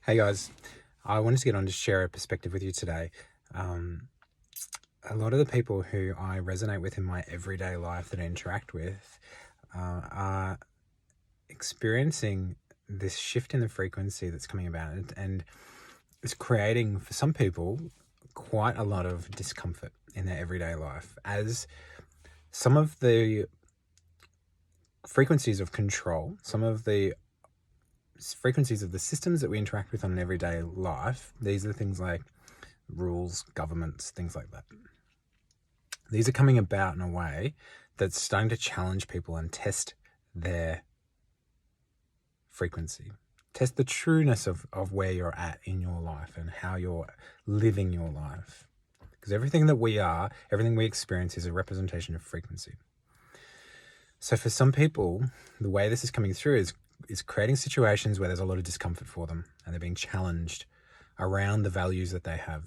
Hey guys, I wanted to get on to share a perspective with you today. A lot of the people who I resonate with in my everyday life that I interact with are experiencing this shift in the frequency that's coming about, and it's creating for some people quite a lot of discomfort in their everyday life as some of the frequencies of control, some of the frequencies of the systems that we interact with on an everyday life. These are things like rules, governments, things like that. These are coming about in a way that's starting to challenge people and test their frequency, test the trueness of where you're at in your life and how you're living your life. Because everything that we are, everything we experience is a representation of frequency. So for some people, the way this is coming through is creating situations where there's a lot of discomfort for them and they're being challenged around the values that they have.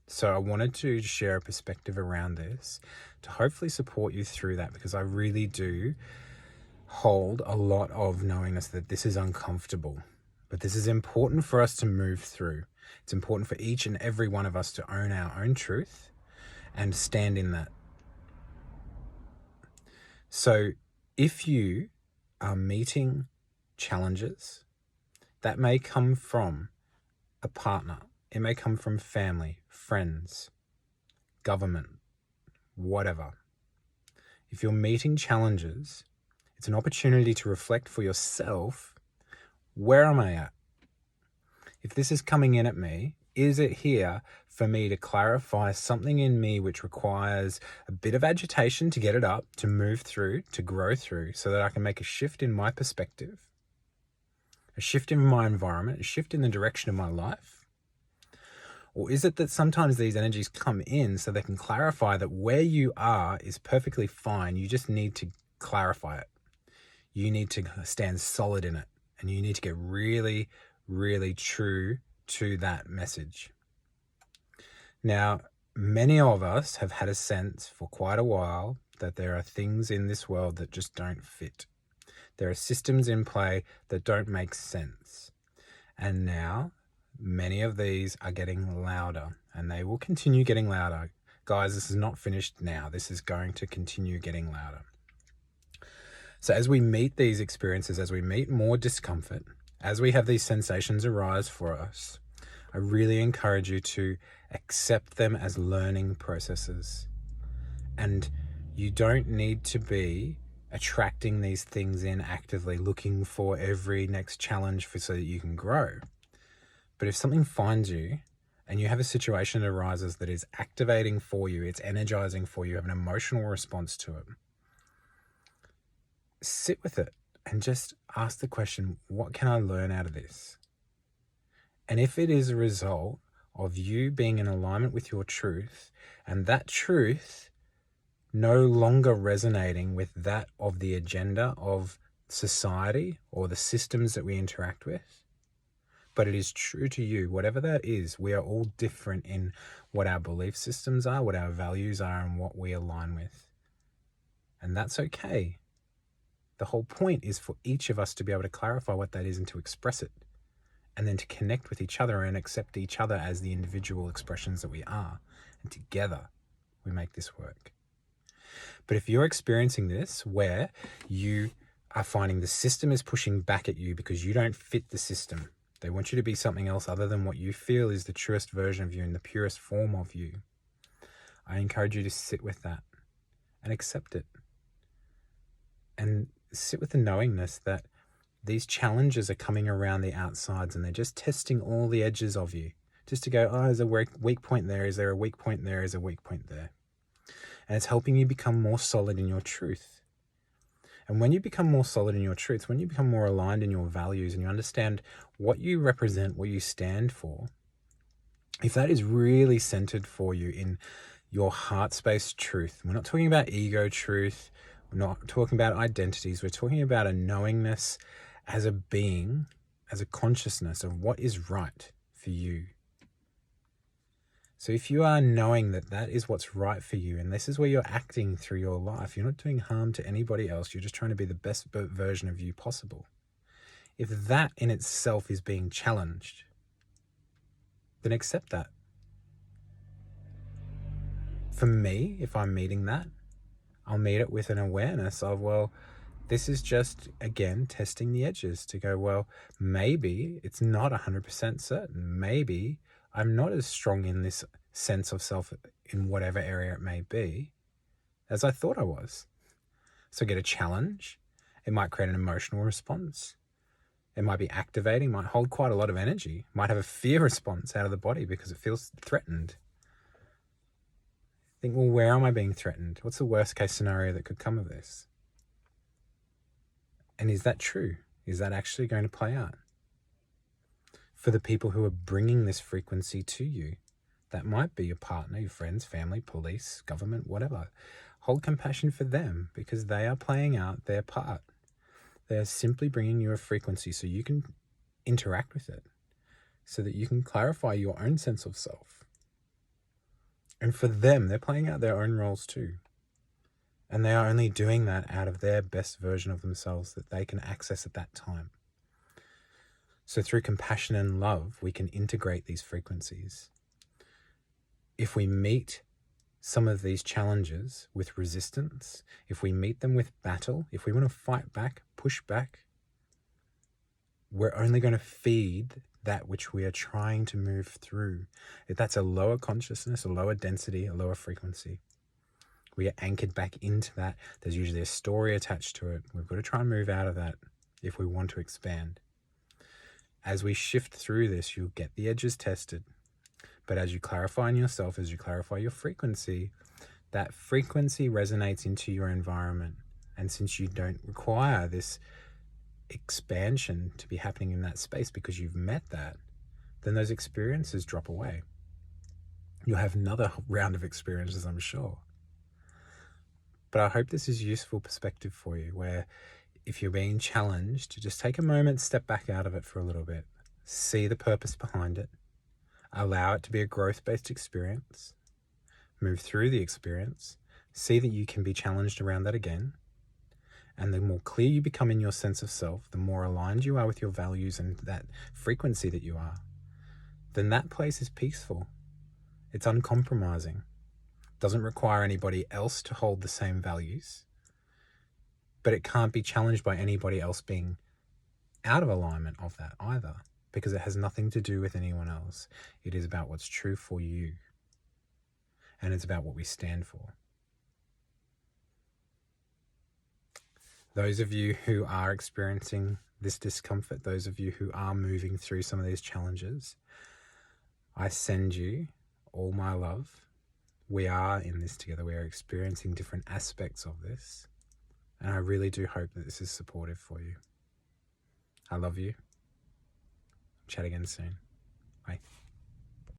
So I wanted to share a perspective around this to hopefully support you through that, because I really do hold a lot of knowingness that this is uncomfortable, but this is important for us to move through. It's important for each and every one of us to own our own truth and stand in that. So if you are meeting challenges, that may come from a partner, it may come from family, friends, government, whatever. If you're meeting challenges, it's an opportunity to reflect for yourself, where am I at? If this is coming in at me, is it here for me to clarify something in me which requires a bit of agitation to get it up, to move through, to grow through, so that I can make a shift in my perspective, a shift in my environment, a shift in the direction of my life? Or is it that sometimes these energies come in so they can clarify that where you are is perfectly fine, you just need to clarify it. You need to stand solid in it, and you need to get really, really true to that message. Now, many of us have had a sense for quite a while that there are things in this world that just don't fit. There are systems in play that don't make sense. And now, many of these are getting louder, and they will continue getting louder. Guys, this is not finished now. This is going to continue getting louder. So as we meet these experiences, as we meet more discomfort, as we have these sensations arise for us, I really encourage you to accept them as learning processes. And you don't need to be attracting these things in actively, looking for every next challenge so that you can grow. But if something finds you and you have a situation that arises that is activating for you, it's energizing for you, you have an emotional response to it, sit with it and just ask the question, what can I learn out of this? And if it is a result of you being in alignment with your truth, and that truth no longer resonating with that of the agenda of society or the systems that we interact with, but it is true to you, whatever that is, we are all different in what our belief systems are, what our values are, and what we align with. And that's okay. The whole point is for each of us to be able to clarify what that is and to express it, and then to connect with each other and accept each other as the individual expressions that we are. And together, we make this work. But if you're experiencing this where you are finding the system is pushing back at you because you don't fit the system, they want you to be something else other than what you feel is the truest version of you and the purest form of you, I encourage you to sit with that and accept it. And sit with the knowingness that these challenges are coming around the outsides and they're just testing all the edges of you, just to go, oh, is there a weak point there? Is there a weak point there? Is there a weak point there? And it's helping you become more solid in your truth. And when you become more solid in your truth, when you become more aligned in your values and you understand what you represent, what you stand for, if that is really centered for you in your heart space truth, we're not talking about ego truth, we're not talking about identities, we're talking about a knowingness as a being, as a consciousness of what is right for you. So if you are knowing that that is what's right for you, and this is where you're acting through your life, you're not doing harm to anybody else, you're just trying to be the best version of you possible. If that in itself is being challenged, then accept that. For me, if I'm meeting that, I'll meet it with an awareness of, well, this is just, again, testing the edges to go, well, maybe it's not 100% certain. Maybe I'm not as strong in this sense of self in whatever area it may be as I thought I was. So get a challenge. It might create an emotional response. It might be activating, might hold quite a lot of energy, might have a fear response out of the body because it feels threatened. Think, well, where am I being threatened? What's the worst case scenario that could come of this? And is that true? Is that actually going to play out? For the people who are bringing this frequency to you, that might be your partner, your friends, family, police, government, whatever. Hold compassion for them because they are playing out their part. They're simply bringing you a frequency so you can interact with it, so that you can clarify your own sense of self. And for them, they're playing out their own roles too. And they are only doing that out of their best version of themselves that they can access at that time. So through compassion and love, we can integrate these frequencies. If we meet some of these challenges with resistance, if we meet them with battle, if we want to fight back, push back, we're only going to feed that which we are trying to move through. If that's a lower consciousness, a lower density, a lower frequency, we are anchored back into that. There's usually a story attached to it. We've got to try and move out of that if we want to expand. As we shift through this, you'll get the edges tested. But as you clarify in yourself, as you clarify your frequency, that frequency resonates into your environment. And since you don't require this expansion to be happening in that space because you've met that, then those experiences drop away. You'll have another round of experiences, I'm sure. But I hope this is useful perspective for you, where if you're being challenged, just take a moment, step back out of it for a little bit, see the purpose behind it, allow it to be a growth-based experience, move through the experience, see that you can be challenged around that again, and the more clear you become in your sense of self, the more aligned you are with your values and that frequency that you are, then that place is peaceful. It's uncompromising. Doesn't require anybody else to hold the same values, but it can't be challenged by anybody else being out of alignment of that either, because it has nothing to do with anyone else. It is about what's true for you, and it's about what we stand for. Those of you who are experiencing this discomfort, those of you who are moving through some of these challenges, I send you all my love. We are in this together. We are experiencing different aspects of this. And I really do hope that this is supportive for you. I love you. Chat again soon. Bye.